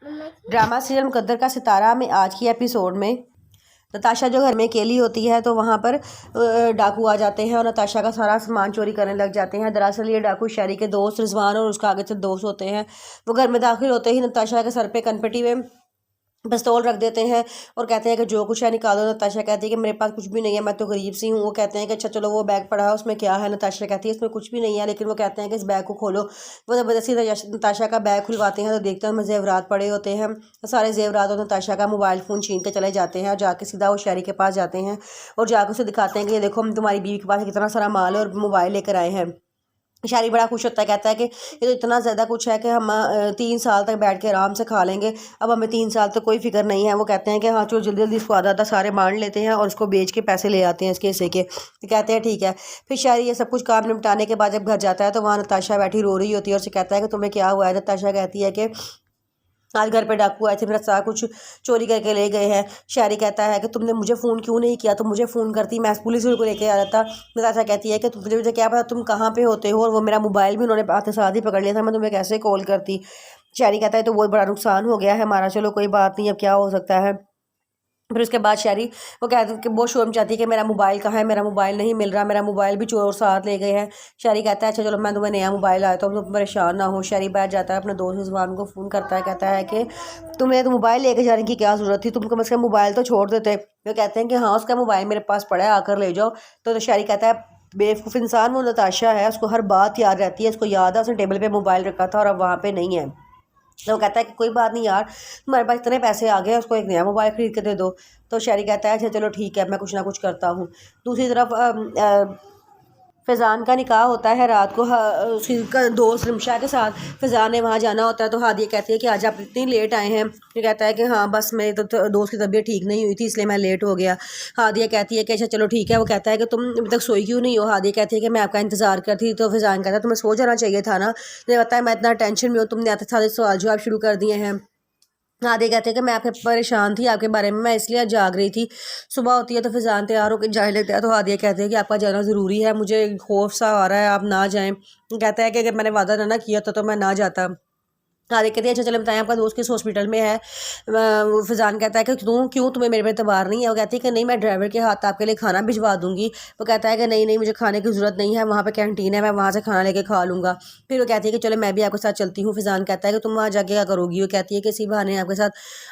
Drama serial मुकद्दर का सितारा में आज की एपिसोड में नताशा जो घर में अकेली होती है तो वहाँ पर डाकू आ जाते हैं और नताशा का सारा सामान चोरी करने लग जाते हैं। दरअसल ये डाकू शहरी के दोस्त रिजवान और उसका आगे से दोस्त होते हैं। वो घर में दाखिल होते ही नताशा के सर पे कनपटी में पिस्तौल रख देते हैं और कहते हैं कि जो कुछ है निकालो। नताशा कहती है कि मेरे पास कुछ भी नहीं है, मैं तो गरीब सी हूँ। वो कहते हैं कि अच्छा चलो वो बैग पड़ा है उसमें क्या है। नताशा कहती है इसमें कुछ भी नहीं है, लेकिन वो कहते हैं कि इस बैग को खोलो। वो ज़बरदस्ती नताशा का बैग खुलवाते हैं तो देखते हैं उसमें जेवरात पड़े होते हैं। सारे जेवरात और नताशा का मोबाइल फ़ोन छीन के चले जाते हैं और जाके सीधा वो शहरी के पास जाते हैं और जाकर उसे दिखाते हैं कि ये देखो हम तुम्हारी बीवी के पास कितना सारा माल और मोबाइल लेकर आए हैं। शारी बड़ा खुश होता है, कहता है कि ये तो इतना ज़्यादा कुछ है कि हम 3 साल तक बैठ के आराम से खा लेंगे, अब हमें 3 साल तक कोई फिक्र नहीं है। वो कहते हैं कि हाँ चलो जल्दी जल्दी इसको आधा आधा सारे बांट लेते हैं और इसको बेच के पैसे ले आते हैं इसके हिस्से के। तो कहते हैं ठीक है। फिर शारी ये सब कुछ काम निपटाने के बाद जब घर जाता है तो वहाँ नताशा बैठी रो रही होती है और उसे कहता है कि तुम्हें क्या हुआ है। नताशा कहती है कि आज घर पे डाकू आए थे, मेरा सारा कुछ चोरी करके ले गए हैं। शारी कहता है कि तुमने मुझे फ़ोन क्यों नहीं किया, तुम मुझे फ़ोन करती, मैं पुलिस को लेके आ जाता। नताशा कहती है कि मुझे क्या पता तुम कहाँ पे होते हो, और वो मेरा मोबाइल भी उन्होंने आते साथ ही पकड़ लिया था, मैं तुम्हें कैसे कॉल करती। शारी कहता है तो बहुत बड़ा नुकसान हो गया है हमारा, चलो कोई बात नहीं, अब क्या हो सकता है। फिर उसके बाद शारी वो कहती है कि बहुत शर्म चाहती है कि मेरा मोबाइल कहाँ है, मेरा मोबाइल नहीं मिल रहा, मेरा मोबाइल भी चोर साथ ले गए हैं। शारी कहता है अच्छा चलो मैं तुम्हें नया मोबाइल आया तो तुम परेशान ना हो। शारी बैठ जाता है, अपने दोस्त रिजवान को फ़ोन करता है, कहता है कि तुम्हें तो मोबाइल लेके जाने की क्या ज़रूरत थी, तुम कम से कम मोबाइल तो छोड़ देते। वो कहते हैं कि हाँ उसका मोबाइल मेरे पास पड़ा है, आकर ले जाओ। तो शारी कहता है बेवकूफ़ इंसान वो नताशा है, उसको हर बात याद रहती है, उसको याद है उसने टेबल पे मोबाइल रखा था और अब वहाँ पे नहीं है। तो वो कहता है कि कोई बात नहीं यार, तुम्हारे पास इतने पैसे आ गए, उसको एक नया मोबाइल खरीद के दे दो। तो शारी कहता है अच्छा चलो ठीक है, मैं कुछ ना कुछ करता हूँ। दूसरी तरफ फैज़ान का निकाह होता है रात को उसकी दोस्त रिमशा के साथ। फैज़ान ने वहाँ जाना होता है तो हादिया कहती है कि आज आप इतनी लेट आए हैं। फिर कहता है कि हाँ बस मेरी तो दोस्त की तबीयत ठीक नहीं हुई थी इसलिए मैं लेट हो गया। हादिया कहती है कि अच्छा चलो ठीक है। वो कहता है कि तुम अभी तक सोई क्यों नहीं हो। हादिया कहती है कि मैं आपका इंतज़ार करती थी। तो फैज़ान कहता है तुम्हें सो जाना चाहिए था ना। मुझे पता है मैं इतना टेंशन में हूँ, तुमने आते सारे सवाल जवाब शुरू कर दिए हैं। आधे कहते हैं कि मैं आपके परेशान थी आपके बारे में, मैं इसलिए जाग रही थी। सुबह होती है तो फैज़ान तैयार होकर जाने लगता है तो हादिया कहते हैं कि आपका जाना ज़रूरी है, मुझे खौफ सा आ रहा है, आप ना जाएं। कहता है कि अगर मैंने वादा ना किया तो मैं ना जाता। आधे कहते हैं अच्छा चले बताएं आपका दोस्त किस हॉस्पिटल में है। फैज़ान कहता है कि क्यों तुम्हें मेरे पे एतबार नहीं है। वो कहती है कि नहीं मैं ड्राइवर के हाथ आपके लिए खाना भिजवा दूंगी। वो कहता है कि नहीं नहीं मुझे खाने की ज़रूरत नहीं है, वहाँ पे कैंटीन है, मैं वहाँ से खाना लेके खा लूँगा। फिर वो कहती है कि चलो मैं भी आपके साथ चलती हूँ। फैज़ान कहता है कि तुम वहाँ जाके क्या करोगी। वो कहती है कि इसी बहाने आपके साथ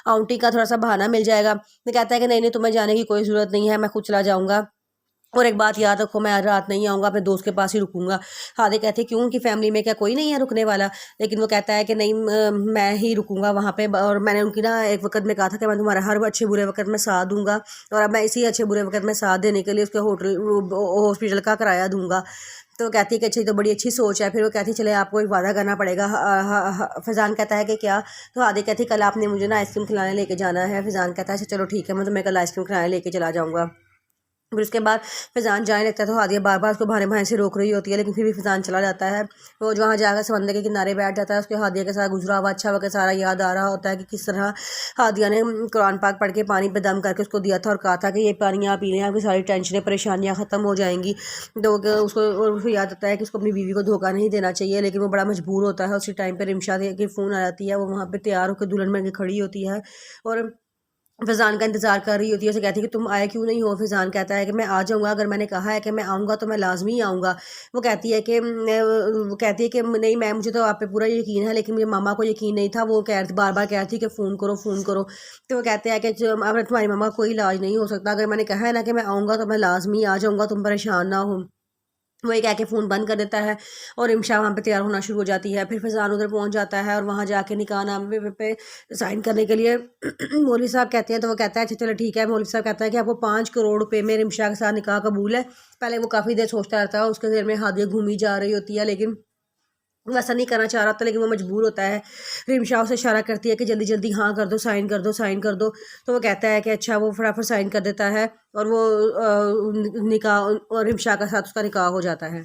आउटिंग का थोड़ा सा बहाना मिल जाएगा। वो कहता है कि नहीं नहीं तुम्हें जाने की कोई ज़रूरत नहीं है, मैं खुद चला जाऊँगा, और एक बात याद रखो मैं आज रात नहीं आऊँगा, अपने दोस्त के पास ही रुकूंगा। हादे कहते हैं क्यों, उनकी फैमिली में क्या कोई नहीं है रुकने वाला। लेकिन वो कहता है कि नहीं मैं ही रुकूंगा वहाँ पे, और मैंने उनकी ना एक वक्त में कहा था कि मैं तुम्हारा हर अच्छे बुरे वक्त में साथ दूंगा, और अब मैं इसी अच्छे बुरे वक्त में साथ देने के लिए उसके हॉस्पिटल का किराया दूंगा। तो कहती है कि अच्छा ये तो बड़ी अच्छी सोच है। फिर वो कहती है चले आपको एक वादा करना पड़ेगा। फैज़ान कहता है कि क्या। तो हादे कहती है कल आपने मुझे ना आइसक्रीम खिलाने लेके जाना है। फैज़ान कहता है चलो ठीक है, मैं तुम्हें कल आइसक्रीम खिलाने लेके चला जाऊँगा। फिर उसके बाद फैज़ान जाने लगता है तो हादिया बार बार उसको बहाने बहाने से रोक रही होती है, लेकिन फिर भी फैज़ान चला जाता है। वो जो वहाँ जाकर समंदर के किनारे बैठ जाता है, उसके हादिया के साथ गुजरा हुआ अच्छा वक्त सारा याद आ रहा होता है कि किस तरह हादिया ने कुरान पाक पढ़ के पानी पे दम करके उसको दिया था और कहा था कि ये पानी आप पी लें, आपकी सारी टेंशनें परेशानियाँ ख़त्म हो जाएंगी। तो उसको याद आता है कि उसको अपनी बीवी को धोखा नहीं देना चाहिए, लेकिन वो बड़ा मजबूर होता है। उसी टाइम पर रिमशा की फ़ोन आ जाती है, वो वहाँ पर तैयार होकर दुल्हन बन के खड़ी होती है और फैज़ान का इंतज़ार कर रही होती है। उसे कहती है कि तुम आए क्यों नहीं हो। फैज़ान कहता है कि मैं आ जाऊँगा, अगर मैंने कहा है कि मैं आऊँगा तो मैं लाजमी आऊँगा। वो कहती है कि नहीं मैं मुझे तो आप पे पूरा यकीन है, लेकिन मेरे मामा को यकीन नहीं था, वो बार बार कह रही थी कि फ़ोन करो फ़ोन करो। तो वो कहते हैं कि अब तुम्हारी मामा का कोई इलाज नहीं हो सकता, अगर मैंने कहा है ना कि मैं आऊँगा तो मैं लाजमी आ जाऊँगा, तुम परेशान ना हो। वो ये कह के फ़ोन बंद कर देता है और रिमशा वहाँ पे तैयार होना शुरू हो जाती है। फिर फैज़ान उधर पहुँच जाता है और वहाँ जाके निकाहनामे पे साइन करने के लिए मौलवी साहब कहते हैं, तो वो कहता है अच्छा चलो ठीक है। मौलवी साहब कहता है कि आपको 5 करोड़ रुपये में रिमशा के साथ निकाह कबूल है। पहले वो काफ़ी देर सोचता रहता है, उसके दिल में हादिया घूमी जा रही होती है, लेकिन वैसा नहीं करना चाह रहा था, लेकिन वो मजबूर होता है। रिमशा उसे इशारा करती है कि जल्दी जल्दी हाँ कर दो, साइन कर दो, साइन कर दो। तो वो कहता है कि अच्छा, वो फटाफट साइन कर देता है और वो निकाह और रिमशा के साथ उसका निकाह हो जाता है।